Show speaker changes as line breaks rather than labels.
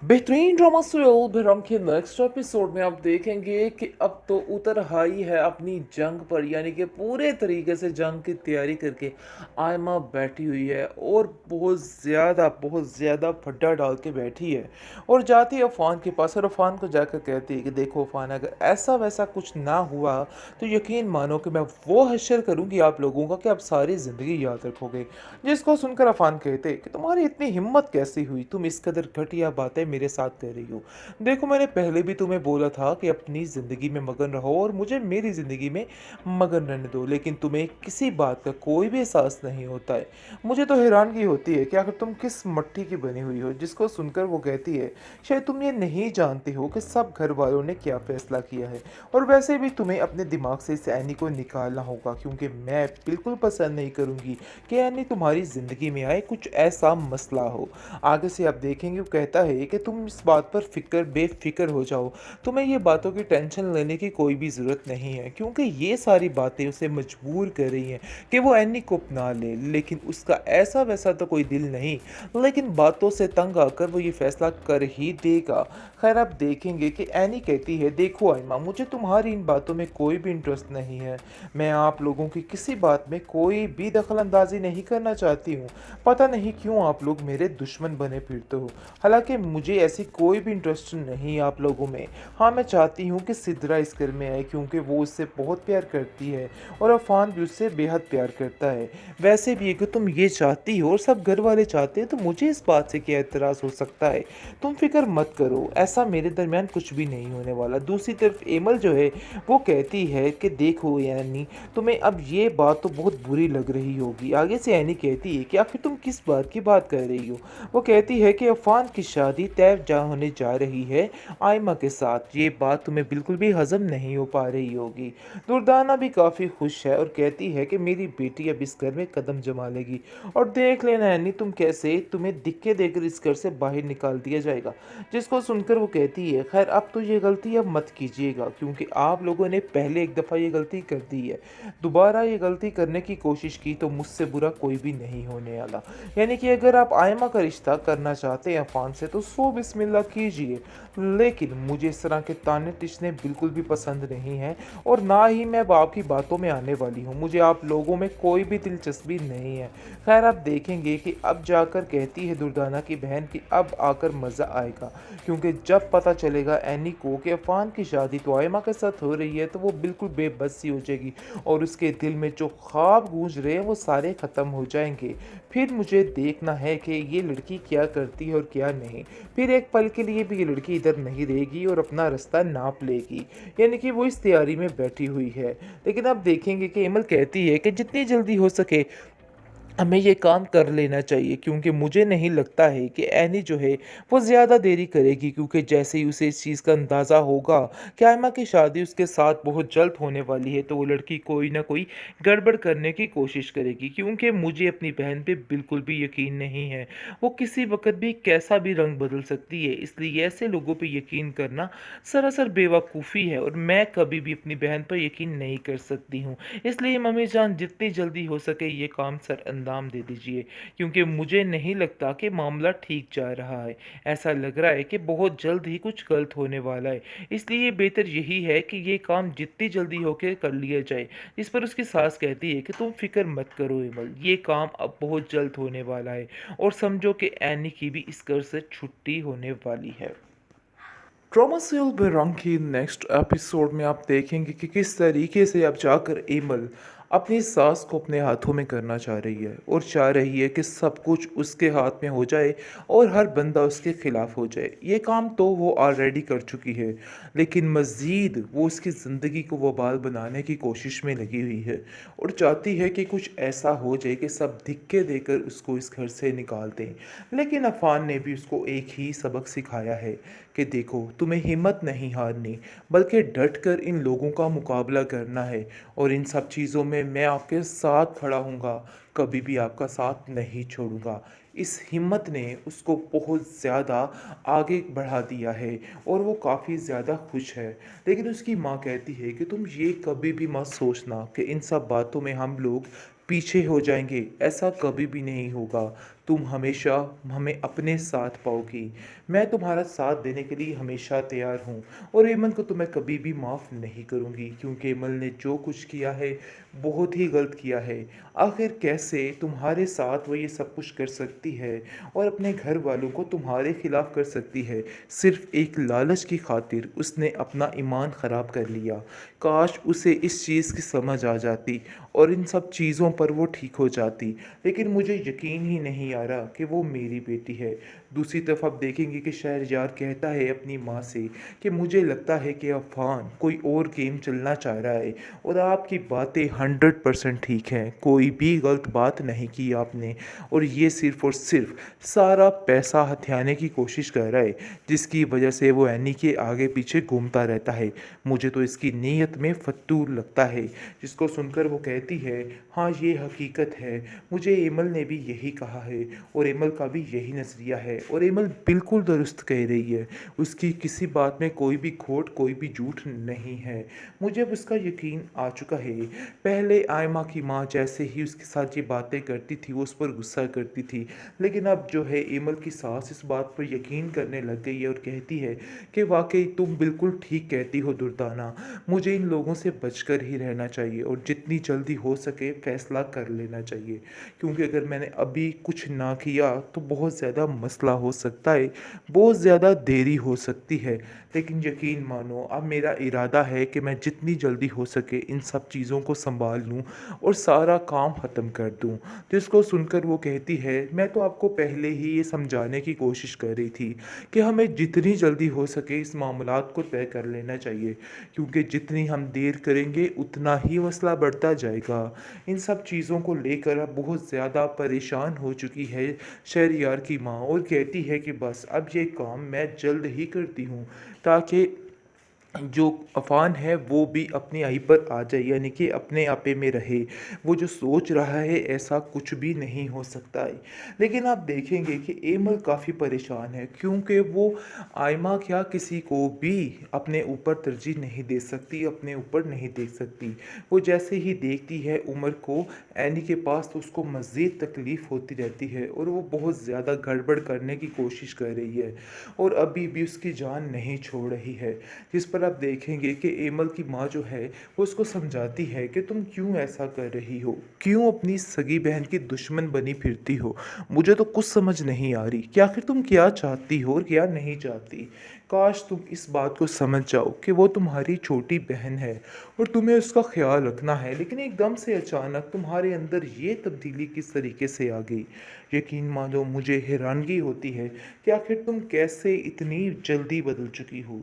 बेहतरीन drama serial बेरम के next episode में आप देखेंगे कि अब तो उतर आई है अपनी जंग पर, यानी कि पूरे तरीके से जंग की तैयारी करके आयमा बैठी हुई है और बहुत ज़्यादा फड्डा डाल के बैठी है और जाती है अफान के पास और अफान को जाकर कहती है कि देखो अफान, अगर ऐसा वैसा कुछ ना हुआ तो यकीन मानो कि मैं वो हश्र करूंगी आप लोगों का कि आप सारी ज़िंदगी याद रखोगे। जिसको सुनकर अफान कहते कि तुम्हारी इतनी हिम्मत कैसी हुई, तुम इस कदर घटिया बातें मेरे साथ कर रही हो। देखो मैंने पहले भी तुम्हें बोला था कि अपनी ज़िंदगी में मगन रहो और मुझे मेरी ज़िंदगी में मगन रहने दो, लेकिन तुम्हें किसी बात का कोई भी एहसास नहीं होता है। मुझे तो हैरानगी होती है कि आखिर तुम किस मट्टी की बनी हुई हो। जिसको सुनकर वो कहती है शायद तुम ये नहीं जानती हो कि सब घर वालों ने क्या फैसला किया है, और वैसे भी तुम्हें अपने दिमाग से इस ऐनी को निकालना होगा, क्योंकि मैं बिल्कुल पसंद नहीं करूँगी कि यानी तुम्हारी ज़िंदगी में आए कुछ ऐसा मसला हो। आगे से आप देखेंगे वो कहता है कि तुम इस बात पर बेफ़िक्र हो जाओ। तुम्हें ये बातों की टेंशन लेने की कोई भी ज़रूरत नहीं है, क्योंकि ये सारी बातें उसे मजबूर कर रही हैं कि वो एनी को अपना ले। लेकिन उसका ऐसा वैसा तो कोई दिल नहीं, लेकिन बातों से तंग आकर वो ये फ़ैसला कर ही देगा। खैर आप देखेंगे कि एनी कहती है देखो आइमा, मुझे तुम्हारी इन बातों में कोई भी इंटरेस्ट नहीं है। मैं आप लोगों की किसी बात में कोई भी दखल अंदाजी नहीं करना चाहती हूँ। पता नहीं क्यों आप लोग मेरे दुश्मन बने फिरते हो। हालांकि मुझे ऐसी कोई भी इंटरेस्ट नहीं आप लोगों में। हाँ, मैं चाहती हूँ कि सिद्रा इस घर में आए, क्योंकि वो उससे बहुत प्यार करती है और अफान भी उससे बेहद प्यार करता है। वैसे भी अगर तुम ये चाहती हो और सब घर वाले चाहते हैं तो मुझे इस बात से क्या एतराज़ हो सकता है। तुम फिक्र मत करो, ऐसा मेरे दरमियान कुछ भी नहीं होने वाला। दूसरी तरफ एमल जो है वो कहती है कि देखो यानी तुम्हें अब ये बात तो बहुत बुरी लग रही होगी। आगे से एनी कहती है कि आखिर तुम किस बात की बात कर रही हो। वो कहती है कि अफान की शादी तय जा होने जा रही है आयमा के साथ। ये बात तुम्हें बिल्कुल भी हजम नहीं हो पा रही होगी। दुर्दाना भी काफ़ी खुश है और कहती है कि मेरी बेटी अब इस घर में कदम जमा लेगी और देख लेना एनी तुम कैसे तुम्हें दिक्के देकर इस घर से बाहर निकाल दिया जाएगा। जिसको सुनकर वो कहती है खैर अब तो ये गलती अब मत कीजिएगा, क्योंकि आप लोगों ने पहले एक दफ़ा ये गलती कर दी है। दोबारा ये गलती करने की कोशिश की तो मुझसे बुरा कोई भी नहीं होने वाला। यानी कि अगर आप आयमा का रिश्ता करना चाहते हैं अफान से तो सो बिस्मिल्लाह कीजिए, लेकिन मुझे इस तरह के ताने तिश्ने बिल्कुल भी पसंद नहीं हैं और ना ही मैं अब आपकी बातों में आने वाली हूँ। मुझे आप लोगों में कोई भी दिलचस्पी नहीं है। खैर आप देखेंगे कि अब जाकर कहती है दुर्दाना की बहन कि अब आकर मज़ा आएगा, क्योंकि जब पता चलेगा एनी को कि अफान की शादी तो आयमा के साथ हो रही है तो वो बिल्कुल बेबस सी हो जाएगी और उसके दिल में जो ख्वाब गूंज रहे हैं वो सारे ख़त्म हो जाएंगे। फिर मुझे देखना है कि ये लड़की क्या करती है और क्या नहीं। फिर एक पल के लिए भी ये लड़की इधर नहीं रहेगी और अपना रास्ता नाप लेगी। यानी कि वो इस तैयारी में बैठी हुई है। लेकिन अब देखेंगे कि एमल कहती है कि जितनी जल्दी हो सके हमें ये काम कर लेना चाहिए, क्योंकि मुझे नहीं लगता है कि एनी जो है वो ज़्यादा देरी करेगी, क्योंकि जैसे ही उसे इस चीज़ का अंदाज़ा होगा कि आयमा की शादी उसके साथ बहुत जल्द होने वाली है तो वो लड़की कोई ना कोई गड़बड़ करने की कोशिश करेगी। क्योंकि मुझे अपनी बहन पे बिल्कुल भी यकीन नहीं है, वो किसी वक्त भी कैसा भी रंग बदल सकती है। इसलिए ऐसे लोगों पे यकीन करना सरासर बेवकूफ़ी है और मैं कभी भी अपनी बहन पर यकीन नहीं कर सकती हूँ। इसलिए मम्मी जान जितनी जल्दी हो सके ये काम सर अंजाम दे दीजिए, क्योंकि मुझे नहीं लगता कि मामला ठीक जा रहा है। ऐसा लग रहा है कि बहुत जल्द ही कुछ गलत होने वाला है। इसलिए बेहतर यही है कि ये काम जितनी जल्दी होके कर लिया जाए। इस पर उसकी सास कहती है कि तुम फिक्र मत करो इमल, ये काम अब बहुत जल्द होने वाला है और समझो कि एनी की भी इस घर से छुट्टी होने वाली है। ड्रामा सीरियल बेरंग की नेक्स्ट एपिसोड में आप देखेंगे कि किस तरीके से अब जाकर एमल अपनी सास को अपने हाथों में करना चाह रही है और चाह रही है कि सब कुछ उसके हाथ में हो जाए और हर बंदा उसके खिलाफ हो जाए। ये काम तो वो ऑलरेडी कर चुकी है, लेकिन मज़ीद वो उसकी ज़िंदगी को वबाल बनाने की कोशिश में लगी हुई है और चाहती है कि कुछ ऐसा हो जाए कि सब धिक्के देकर उसको इस घर से निकाल दें। लेकिन अफान ने भी उसको एक ही सबक सिखाया है कि देखो तुम्हें हिम्मत नहीं हारनी, बल्कि डट कर इन लोगों का मुकाबला करना है और इन सब चीज़ों में मैं आपके साथ खड़ा हूँगा, कभी भी आपका साथ नहीं छोड़ूंगा। इस हिम्मत ने उसको बहुत ज़्यादा आगे बढ़ा दिया है और वो काफ़ी ज़्यादा खुश है। लेकिन उसकी माँ कहती है कि तुम ये कभी भी मत सोचना कि इन सब बातों में हम लोग पीछे हो जाएंगे, ऐसा कभी भी नहीं होगा। तुम हमेशा हमें अपने साथ पाओगी। मैं तुम्हारा साथ देने के लिए हमेशा तैयार हूँ और हेमंत को तो मैं कभी भी माफ़ नहीं करूँगी, क्योंकि हेमंत ने जो कुछ किया है बहुत ही गलत किया है। आखिर कैसे तुम्हारे साथ वो ये सब कुछ कर सकती है और अपने घर वालों को तुम्हारे खिलाफ कर सकती है? सिर्फ एक लालच की खातिर उसने अपना ईमान ख़राब कर लिया। काश उसे इस चीज़ की समझ आ जाती और इन सब चीज़ों पर वो ठीक हो जाती, लेकिन मुझे यकीन ही नहीं आ रहा कि वो मेरी बेटी है। दूसरी तरफ आप देखेंगे कि शहरयार कहता है अपनी माँ से कि मुझे लगता है कि अफ़ान कोई और गेम चलना चाह रहा है, और आपकी बातें 100% ठीक हैं, कोई भी गलत बात नहीं की आपने, और ये सिर्फ़ और सिर्फ सारा पैसा हथियाने की कोशिश कर रहा है, जिसकी वजह से वो एनी के आगे पीछे घूमता रहता है। मुझे तो इसकी नीयत में फतूर लगता है। जिसको सुनकर वो कहती है, हाँ ये हकीकत है, मुझे एमल ने भी यही कहा है और एमल का भी यही नज़रिया है, और एमल बिल्कुल दुरुस्त कह रही है। उसकी किसी बात में कोई भी खोट, कोई भी झूठ नहीं है। मुझे अब उसका यकीन आ चुका है। पहले आयमा की माँ जैसे ही उसके साथ ये बातें करती थी वो उस पर गुस्सा करती थी, लेकिन अब जो है एमल की सास इस बात पर यकीन करने लग गई है और कहती है कि वाकई तुम बिल्कुल ठीक कहती हो दुर्दाना, मुझे इन लोगों से बचकर ही रहना चाहिए और जितनी जल्दी हो सके फ़ैसला कर लेना चाहिए, क्योंकि अगर मैंने अभी कुछ ना किया तो बहुत ज़्यादा मसला हो सकता है, बहुत ज़्यादा देरी हो सकती है। लेकिन यकीन मानो अब मेरा इरादा है कि मैं जितनी जल्दी हो सके इन सब चीज़ों को सँभाल लूँ और सारा काम ख़त्म कर दूँ। जिसको सुनकर वो कहती है, मैं तो आपको पहले ही ये समझाने की कोशिश कर रही थी कि हमें जितनी जल्दी हो सके इस मामलात को तय कर लेना चाहिए, क्योंकि जितनी हम देर करेंगे उतना ही मसला बढ़ता जाएगा। इन सब चीज़ों को लेकर अब बहुत ज़्यादा परेशान हो चुकी है शहरयार की माँ, और कहती है कि बस अब ये काम मैं जल्द ही करती हूँ, ताकि जो अफ़ान है वो भी अपनी आई पर आ जाए, यानी कि अपने आपे में रहे। वो जो सोच रहा है ऐसा कुछ भी नहीं हो सकता है। लेकिन आप देखेंगे कि एमल काफ़ी परेशान है, क्योंकि वो आयमा क्या किसी को भी अपने ऊपर तरजीह नहीं दे सकती, अपने ऊपर नहीं देख सकती। वो जैसे ही देखती है उमर को एनी के पास, तो उसको मज़ीद तकलीफ़ होती रहती है और वो बहुत ज़्यादा गड़बड़ करने की कोशिश कर रही है और अभी भी उसकी जान नहीं छोड़ रही है। जिस पर आप देखेंगे कि एमल की माँ जो है वो उसको समझाती है कि तुम क्यों ऐसा कर रही हो, क्यों अपनी सगी बहन की दुश्मन बनी फिरती हो। मुझे तो कुछ समझ नहीं आ रही कि आखिर तुम क्या चाहती हो और क्या नहीं चाहती। काश तुम इस बात को समझ जाओ कि वो तुम्हारी छोटी बहन है और तुम्हें उसका ख्याल रखना है, लेकिन एकदम से अचानक तुम्हारे अंदर ये तब्दीली किस तरीके से आ गई। यकीन मानो मुझे हैरानगी होती है कि आखिर तुम कैसे इतनी जल्दी बदल चुकी हो।